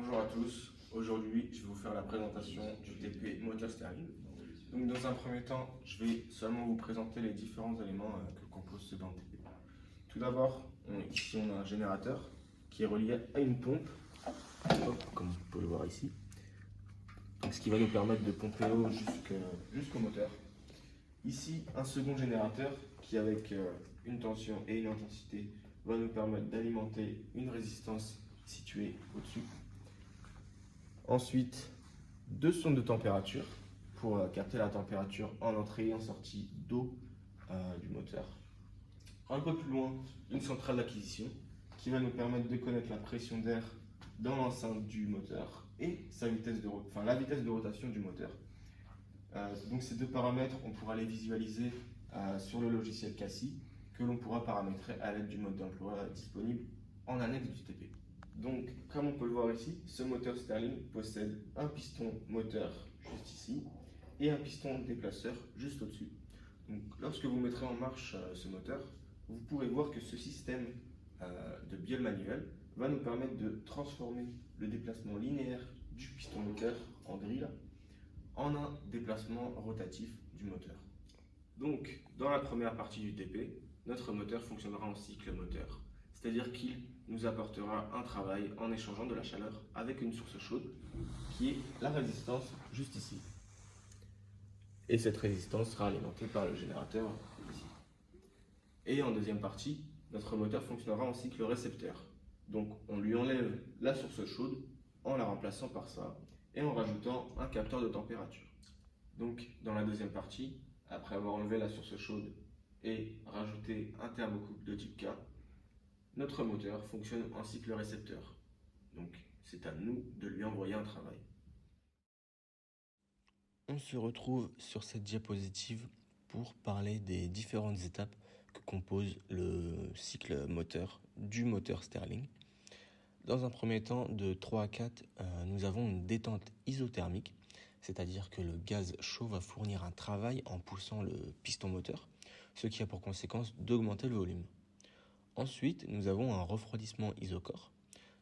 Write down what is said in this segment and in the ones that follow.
Bonjour à tous, aujourd'hui je vais vous faire la présentation du TP moteur Sterling. Donc dans un premier temps, je vais seulement vous présenter les différents éléments que composent ce banc TP. Tout d'abord, ici on a un générateur qui est relié à une pompe, comme vous pouvez le voir ici. Donc, ce qui va nous permettre de pomper l'eau jusqu'au moteur. Ici, un second générateur qui avec une tension et une intensité va nous permettre d'alimenter une résistance située au-dessus. Ensuite, deux sondes de température pour capter la température en entrée et en sortie d'eau du moteur. Un peu plus loin, une centrale d'acquisition qui va nous permettre de connaître la pression d'air dans l'enceinte du moteur et la vitesse de rotation du moteur. Donc ces deux paramètres, on pourra les visualiser sur le logiciel CASI que l'on pourra paramétrer à l'aide du mode d'emploi disponible en annexe du TP. Donc, comme on peut le voir ici, ce moteur Sterling possède un piston moteur juste ici et un piston déplaceur juste au-dessus. Donc, lorsque vous mettrez en marche ce moteur, vous pourrez voir que ce système de bielle manuel va nous permettre de transformer le déplacement linéaire du piston moteur en grille en un déplacement rotatif du moteur. Donc, dans la première partie du TP, notre moteur fonctionnera en cycle moteur, c'est-à-dire qu'il nous apportera un travail en échangeant de la chaleur avec une source chaude qui est la résistance juste ici. Et cette résistance sera alimentée par le générateur ici. Et en deuxième partie, notre moteur fonctionnera en cycle récepteur. Donc on lui enlève la source chaude en la remplaçant par ça et en rajoutant un capteur de température. Donc dans la deuxième partie, après avoir enlevé la source chaude et rajouté un thermocouple de type K, notre moteur fonctionne en cycle récepteur. Donc c'est à nous de lui envoyer un travail. On se retrouve sur cette diapositive pour parler des différentes étapes que compose le cycle moteur du moteur Sterling. Dans un premier temps, de 3 à 4, nous avons une détente isothermique, c'est-à-dire que le gaz chaud va fournir un travail en poussant le piston moteur, ce qui a pour conséquence d'augmenter le volume. Ensuite, nous avons un refroidissement isocore.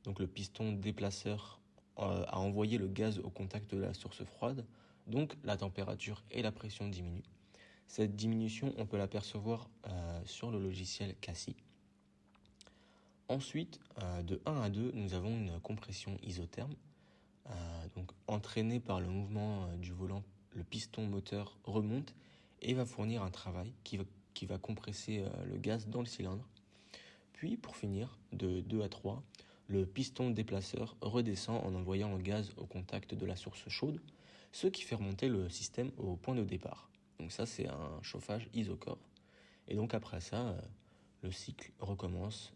Donc le piston déplaceur a envoyé le gaz au contact de la source froide, donc la température et la pression diminuent. Cette diminution, on peut l'apercevoir sur le logiciel CASI. Ensuite, de 1 à 2, nous avons une compression isotherme. Donc entraînée par le mouvement du volant, le piston moteur remonte et va fournir un travail qui va compresser le gaz dans le cylindre. Puis, pour finir, de 2 à 3, le piston déplaceur redescend en envoyant le gaz au contact de la source chaude, ce qui fait remonter le système au point de départ. Donc ça, c'est un chauffage isocore. Et donc après ça, le cycle recommence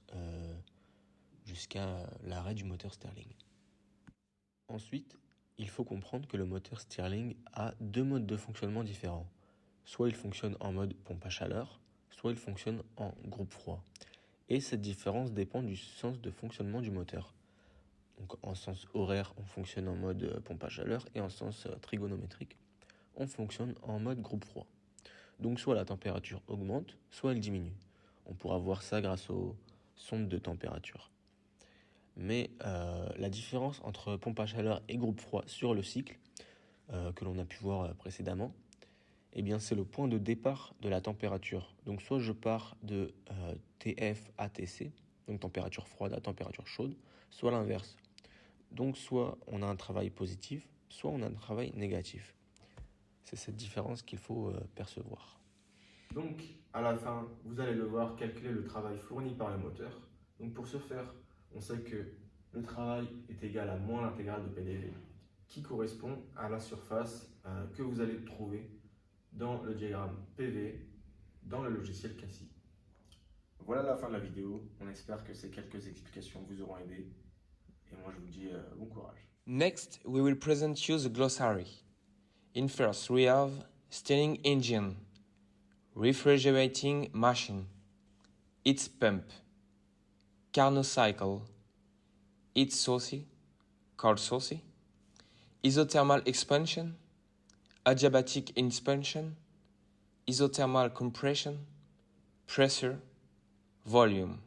jusqu'à l'arrêt du moteur Sterling. Ensuite, il faut comprendre que le moteur Sterling a deux modes de fonctionnement différents. Soit il fonctionne en mode pompe à chaleur, soit il fonctionne en groupe froid. Et cette différence dépend du sens de fonctionnement du moteur. Donc en sens horaire, on fonctionne en mode pompe à chaleur et en sens trigonométrique, on fonctionne en mode groupe froid. Donc soit la température augmente, soit elle diminue. On pourra voir ça grâce aux sondes de température. Mais la différence entre pompe à chaleur et groupe froid sur le cycle, que l'on a pu voir précédemment, eh bien, c'est le point de départ de la température. Donc soit je pars de TF à TC, donc température froide à température chaude, soit l'inverse. Donc soit on a un travail positif, soit on a un travail négatif. C'est cette différence qu'il faut percevoir. Donc à la fin, vous allez devoir calculer le travail fourni par le moteur. Donc pour ce faire, on sait que le travail est égal à moins l'intégrale de PDV, qui correspond à la surface que vous allez trouver dans le diagramme PV dans le logiciel CASI. Voilà la fin de la vidéo. On espère que ces quelques explications vous auront aidé. Et moi, je vous dis bon courage. Next, we will present you the glossary. In first, we have steering engine, refrigerating machine, its pump, Carnot cycle, its saucy, cold saucy, isothermal expansion, adiabatic expansion, isothermal compression, pressure, volume.